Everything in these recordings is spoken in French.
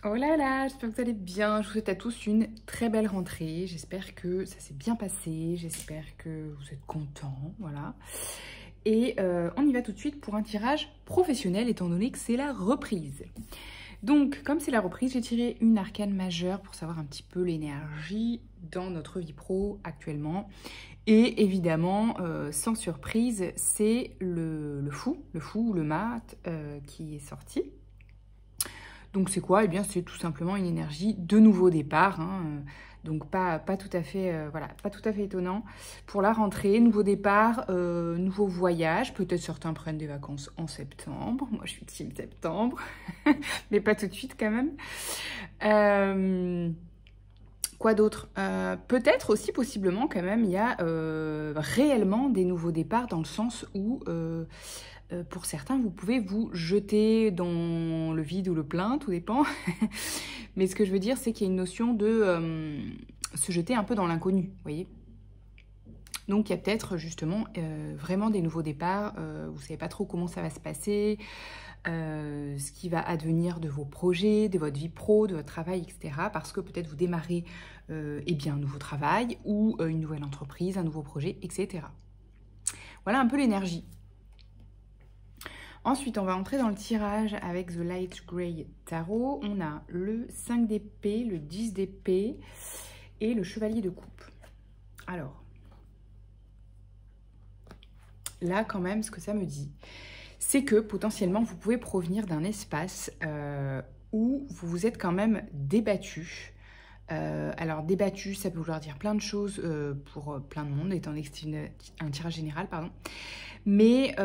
Oh là là, j'espère que vous allez bien. Je vous souhaite à tous une très belle rentrée. J'espère que ça s'est bien passé. J'espère que vous êtes contents. Voilà. Et on y va tout de suite pour un tirage professionnel, étant donné que c'est la reprise. Donc, comme c'est la reprise, j'ai tiré une arcane majeure pour savoir un petit peu l'énergie dans notre vie pro actuellement. Et évidemment, sans surprise, c'est le fou ou le mat qui est sorti. Donc c'est quoi? Eh bien c'est tout simplement une énergie de nouveau départ, hein, donc pas tout à fait, voilà, pas tout à fait étonnant. Pour la rentrée, nouveau départ, nouveau voyage, peut-être certains prennent des vacances en septembre, moi je suis team septembre, mais pas tout de suite quand même. Quoi d'autre? Peut-être aussi, possiblement quand même, il y a réellement des nouveaux départs dans le sens où pour certains, vous pouvez vous jeter dans le vide ou le plein, tout dépend. Mais ce que je veux dire, c'est qu'il y a une notion de se jeter un peu dans l'inconnu, vous voyez. Donc il y a peut-être justement vraiment des nouveaux départs, vous ne savez pas trop comment ça va se passer, ce qui va advenir de vos projets, de votre vie pro, de votre travail, etc. Parce que peut-être vous démarrez eh bien, un nouveau travail ou une nouvelle entreprise, un nouveau projet, etc. Voilà un peu l'énergie. Ensuite, on va entrer dans le tirage avec The Light Grey Tarot. On a le 5 d'épée, le 10 d'épée et le chevalier de coupe. Alors, là quand même, ce que ça me dit, c'est que potentiellement, vous pouvez provenir d'un espace où vous vous êtes quand même débattu. Alors, débattu, ça peut vouloir dire plein de choses pour plein de monde, étant donné que c'est un tirage général, pardon. Mais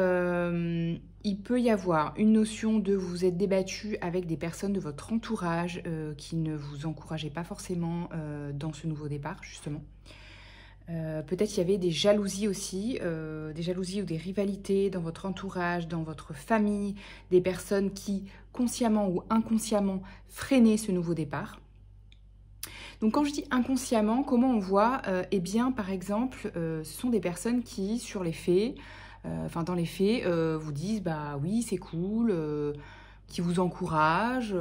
il peut y avoir une notion de vous êtes débattu avec des personnes de votre entourage qui ne vous encourageaient pas forcément dans ce nouveau départ, justement. Peut-être il y avait des jalousies aussi, des jalousies ou des rivalités dans votre entourage, dans votre famille, des personnes qui, consciemment ou inconsciemment, freinaient ce nouveau départ. Donc quand je dis inconsciemment, comment on voit? Eh bien, par exemple, ce sont des personnes qui, sur les faits, dans les faits, vous disent bah oui, c'est cool, qui vous encouragent,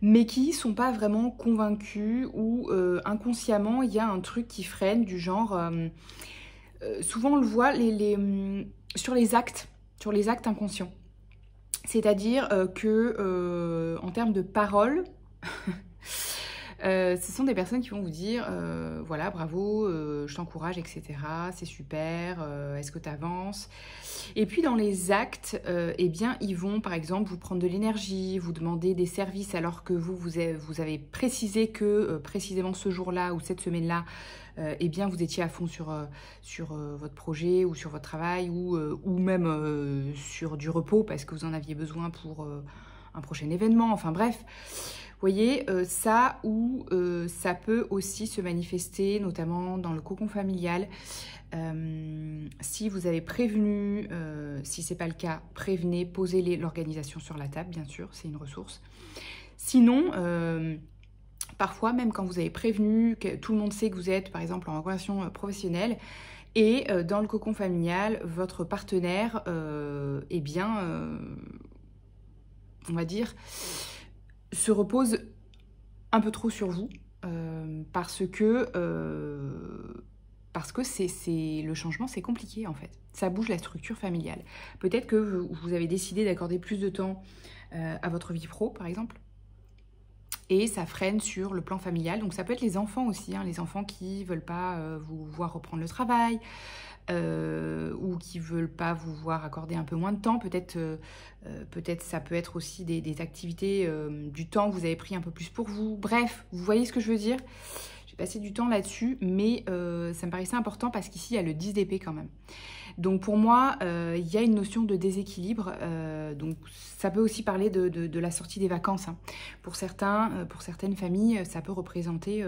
mais qui sont pas vraiment convaincus ou inconsciemment il y a un truc qui freine du genre. Souvent on le voit sur les actes inconscients. C'est-à-dire que en termes de paroles, ce sont des personnes qui vont vous dire voilà, bravo, je t'encourage, etc. C'est super, est-ce que tu avances? Et puis dans les actes, eh bien, ils vont par exemple vous prendre de l'énergie, vous demander des services alors que vous avez précisé que précisément ce jour-là ou cette semaine-là, eh bien, vous étiez à fond sur votre projet ou sur votre travail ou même sur du repos parce que vous en aviez besoin pour un prochain événement. Enfin bref. Vous voyez, ça peut aussi se manifester, notamment dans le cocon familial. Si vous avez prévenu, si ce n'est pas le cas, prévenez, posez l'organisation sur la table, bien sûr, c'est une ressource. Sinon, parfois, même quand vous avez prévenu, que tout le monde sait que vous êtes, par exemple, en relation professionnelle, et dans le cocon familial, votre partenaire, eh bien, on va dire, se repose un peu trop sur vous parce que le changement, c'est compliqué en fait. Ça bouge la structure familiale. Peut-être que vous avez décidé d'accorder plus de temps à votre vie pro, par exemple, et ça freine sur le plan familial. Donc ça peut être les enfants aussi, hein, les enfants qui ne veulent pas vous voir reprendre le travail, ou qui ne veulent pas vous voir accorder un peu moins de temps. Peut-être ça peut être aussi des activités, du temps que vous avez pris un peu plus pour vous. Bref, vous voyez ce que je veux dire? J'ai passé du temps là-dessus, mais ça me paraissait important parce qu'ici, il y a le 10 d'épée quand même. Donc pour moi, il y a une notion de déséquilibre. Donc ça peut aussi parler de la sortie des vacances, hein. Pour certaines familles, ça peut représenter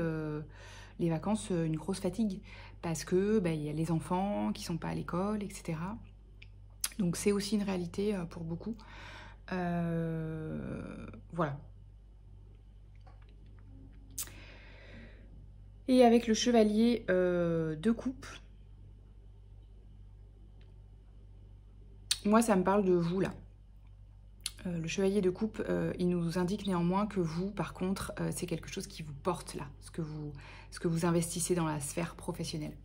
les vacances une grosse fatigue parce que il y a les enfants qui sont pas à l'école, etc. Donc c'est aussi une réalité pour beaucoup. Voilà. Et avec le chevalier de coupe, moi ça me parle de vous là. Le chevalier de coupe, il nous indique néanmoins que vous, par contre, c'est quelque chose qui vous porte là, ce que vous investissez dans la sphère professionnelle.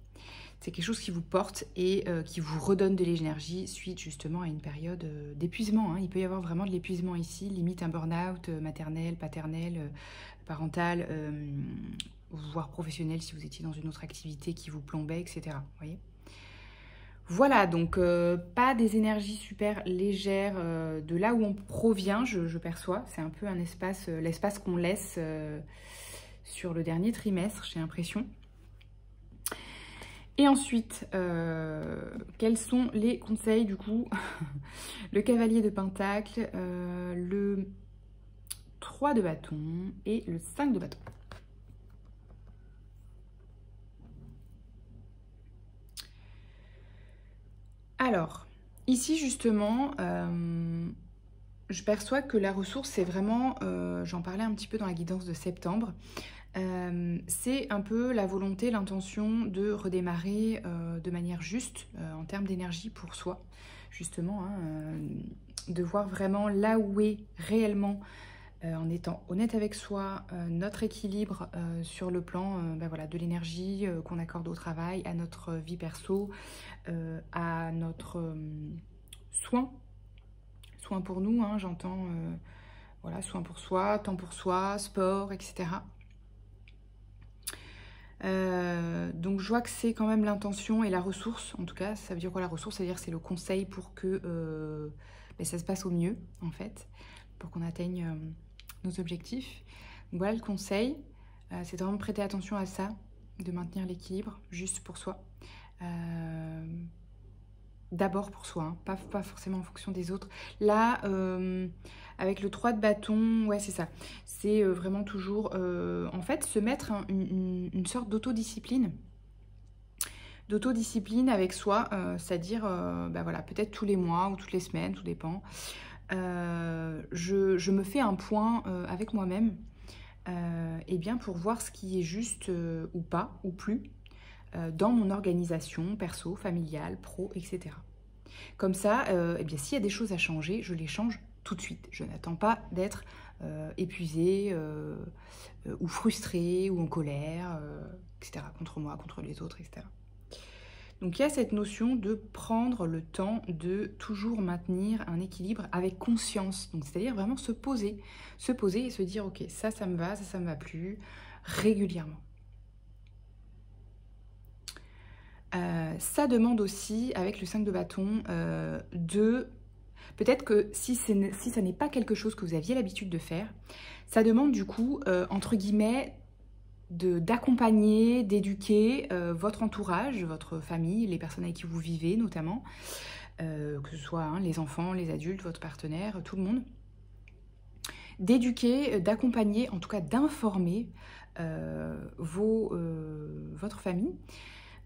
C'est quelque chose qui vous porte et qui vous redonne de l'énergie suite justement à une période d'épuisement. Hein. Il peut y avoir vraiment de l'épuisement ici, limite un burn-out maternel, paternel, parental, voire professionnel si vous étiez dans une autre activité qui vous plombait, etc. Vous voyez ? Voilà, donc pas des énergies super légères de là où on provient, je perçois. C'est un peu un espace, l'espace qu'on laisse sur le dernier trimestre, j'ai l'impression. Et ensuite, quels sont les conseils du coup? Le cavalier de pentacle, le 3 de bâton et le 5 de bâton. Alors, ici justement, je perçois que la ressource, c'est vraiment, j'en parlais un petit peu dans la guidance de septembre, c'est un peu la volonté, l'intention de redémarrer de manière juste en termes d'énergie pour soi, justement, hein, de voir vraiment là où est réellement, en étant honnête avec soi, notre équilibre sur le plan ben voilà, de l'énergie qu'on accorde au travail, à notre vie perso, à notre soin pour nous, hein, j'entends, voilà, soin pour soi, temps pour soi, sport, etc. Donc je vois que c'est quand même l'intention et la ressource, en tout cas, ça veut dire quoi la ressource? Ça veut dire que c'est le conseil pour que ben, ça se passe au mieux, en fait, pour qu'on atteigne nos objectifs. Donc voilà le conseil, c'est vraiment prêter attention à ça, de maintenir l'équilibre juste pour soi. D'abord pour soi, hein, pas forcément en fonction des autres. Là, avec le 3 de bâton, ouais c'est ça. C'est vraiment toujours, en fait, se mettre une sorte d'autodiscipline. D'autodiscipline avec soi, c'est-à-dire, bah voilà, peut-être tous les mois ou toutes les semaines, tout dépend. Je me fais un point avec moi-même, et bien pour voir ce qui est juste ou pas, ou plus, dans mon organisation perso, familiale, pro, etc. Comme ça, eh bien, s'il y a des choses à changer, je les change tout de suite. Je n'attends pas d'être épuisée ou frustrée ou en colère, etc. contre moi, contre les autres, etc. Donc il y a cette notion de prendre le temps de toujours maintenir un équilibre avec conscience. Donc c'est-à-dire vraiment se poser et se dire ok, ça me va, ça me va plus, régulièrement. Ça demande aussi, avec le 5 de bâton, de... Peut-être que si ça n'est pas quelque chose que vous aviez l'habitude de faire, ça demande du coup, entre guillemets, d'accompagner, d'éduquer votre entourage, votre famille, les personnes avec qui vous vivez notamment, que ce soit hein, les enfants, les adultes, votre partenaire, tout le monde. D'éduquer, d'accompagner, en tout cas d'informer votre famille,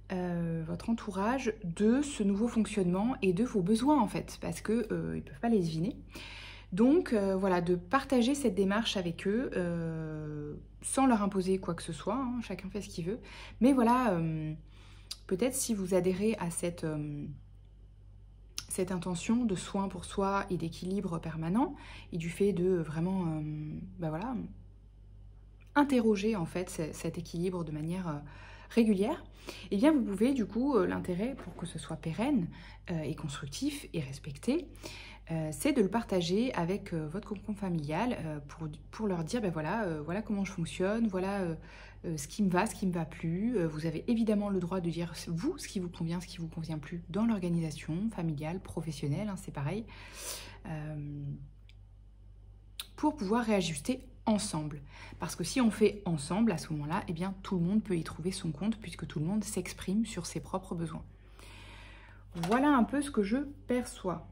votre entourage de ce nouveau fonctionnement et de vos besoins en fait, parce qu'ils ne peuvent pas les deviner. Donc voilà, de partager cette démarche avec eux sans leur imposer quoi que ce soit, hein, chacun fait ce qu'il veut. Mais voilà, peut-être si vous adhérez à cette intention de soin pour soi et d'équilibre permanent et du fait de vraiment bah voilà, interroger en fait cet équilibre de manière régulière, et bien vous pouvez du coup, l'intérêt pour que ce soit pérenne et constructif et respecté, c'est de le partager avec votre cocon familial pour leur dire ben voilà, voilà comment je fonctionne, voilà ce qui me va plus. Vous avez évidemment le droit de dire vous ce qui vous convient, ce qui vous convient plus dans l'organisation familiale, professionnelle, hein, c'est pareil, pour pouvoir réajuster ensemble. Parce que si on fait ensemble à ce moment-là, eh bien tout le monde peut y trouver son compte puisque tout le monde s'exprime sur ses propres besoins. Voilà un peu ce que je perçois.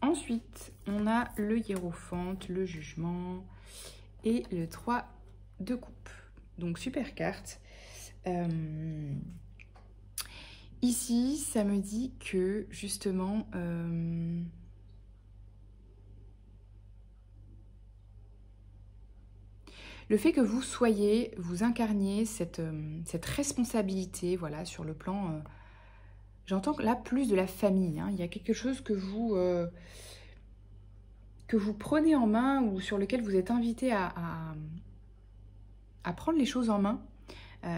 Ensuite, on a le hiérophante, le jugement et le 3 de coupe. Donc super carte. Ici, ça me dit que justement... le fait que vous soyez, vous incarniez cette responsabilité, voilà, sur le plan, j'entends là plus de la famille, hein, il y a quelque chose que vous, que vous prenez en main ou sur lequel vous êtes invité à prendre les choses en main.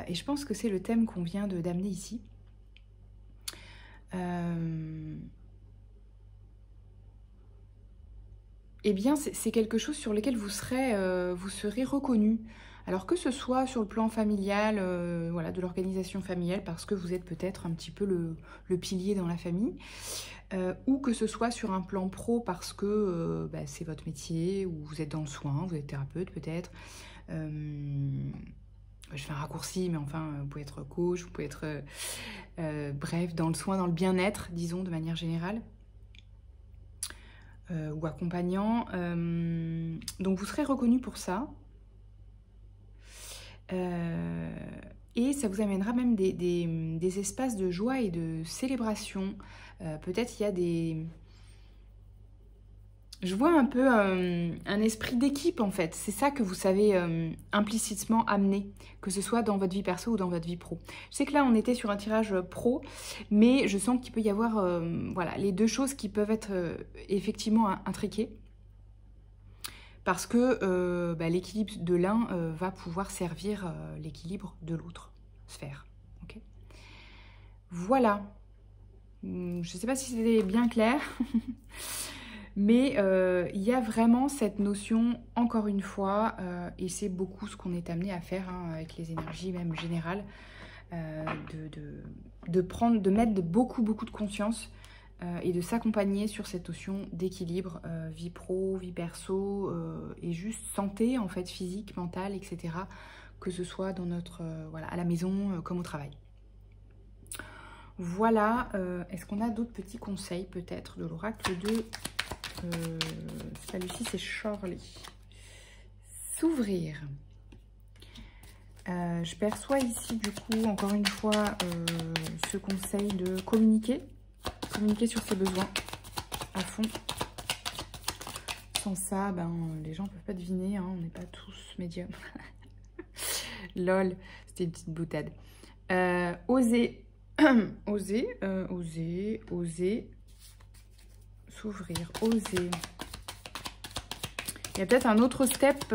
Et je pense que c'est le thème qu'on vient d'amener ici. Eh bien, c'est quelque chose sur lequel vous serez reconnu. Alors que ce soit sur le plan familial, voilà, de l'organisation familiale, parce que vous êtes peut-être un petit peu le pilier dans la famille, ou que ce soit sur un plan pro, parce que bah, c'est votre métier, ou vous êtes dans le soin, vous êtes thérapeute peut-être. Je fais un raccourci, mais enfin, vous pouvez être coach, vous pouvez être, bref, dans le soin, dans le bien-être, disons, de manière générale. Ou accompagnant. Donc vous serez reconnu pour ça. Et ça vous amènera même des espaces de joie et de célébration. Peut-être il y a des... Je vois un peu un esprit d'équipe en fait. C'est ça que vous savez implicitement amener, que ce soit dans votre vie perso ou dans votre vie pro. Je sais que là on était sur un tirage pro, mais je sens qu'il peut y avoir voilà, les deux choses qui peuvent être effectivement intriquées. Parce que bah, l'équilibre de l'un va pouvoir servir l'équilibre de l'autre sphère. Okay, voilà. Je ne sais pas si c'était bien clair. Mais il y a vraiment cette notion, encore une fois, et c'est beaucoup ce qu'on est amené à faire hein, avec les énergies même générales, de mettre beaucoup de conscience et de s'accompagner sur cette notion d'équilibre, vie pro, vie perso, et juste santé en fait, physique, mentale, etc. Que ce soit dans notre, voilà, à la maison comme au travail. Voilà, est-ce qu'on a d'autres petits conseils peut-être de l'oracle de... celui-ci c'est Shirley. S'ouvrir. Je perçois ici du coup encore une fois ce conseil de communiquer sur ses besoins à fond. Sans ça, ben, les gens ne peuvent pas deviner, hein, on n'est pas tous médiums. Lol, c'était une petite boutade. Oser, oser. S'ouvrir, oser. Il y a peut-être un autre step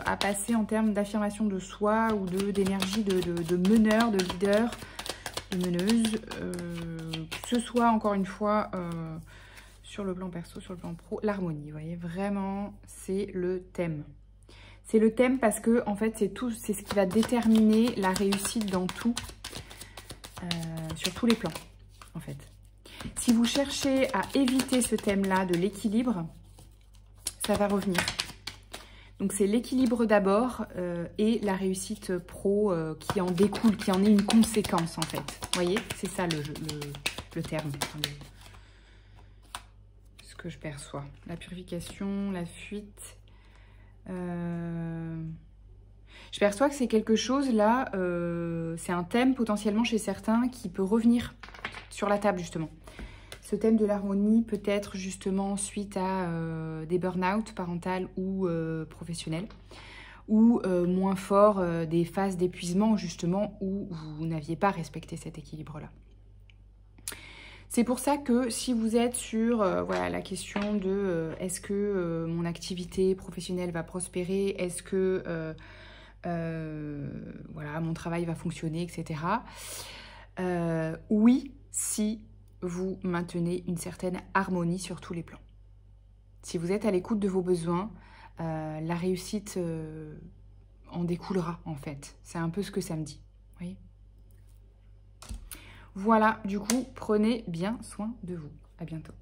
à passer en termes d'affirmation de soi ou d'énergie de meneur, de leader, de meneuse. Que ce soit, encore une fois, sur le plan perso, sur le plan pro, l'harmonie. Vous voyez, vraiment, c'est le thème. C'est le thème parce que, en fait, c'est ce qui va déterminer la réussite dans tout, sur tous les plans, en fait. Si vous cherchez à éviter ce thème-là de l'équilibre, ça va revenir. Donc c'est l'équilibre d'abord et la réussite pro qui en découle, qui en est une conséquence en fait. Vous voyez, c'est ça le terme. Ce que je perçois. La purification, la fuite. Je perçois que c'est quelque chose là, c'est un thème potentiellement chez certains qui peut revenir sur la table justement. Ce thème de l'harmonie peut être justement suite à des burn-out parentales ou professionnels, ou moins fort des phases d'épuisement justement où vous n'aviez pas respecté cet équilibre-là. C'est pour ça que si vous êtes sur voilà, la question de est-ce que mon activité professionnelle va prospérer, est-ce que voilà, mon travail va fonctionner, etc. Oui, si vous maintenez une certaine harmonie sur tous les plans. Si vous êtes à l'écoute de vos besoins, la réussite en découlera en fait. C'est un peu ce que ça me dit. Vous voyez ? Voilà, du coup, prenez bien soin de vous. À bientôt.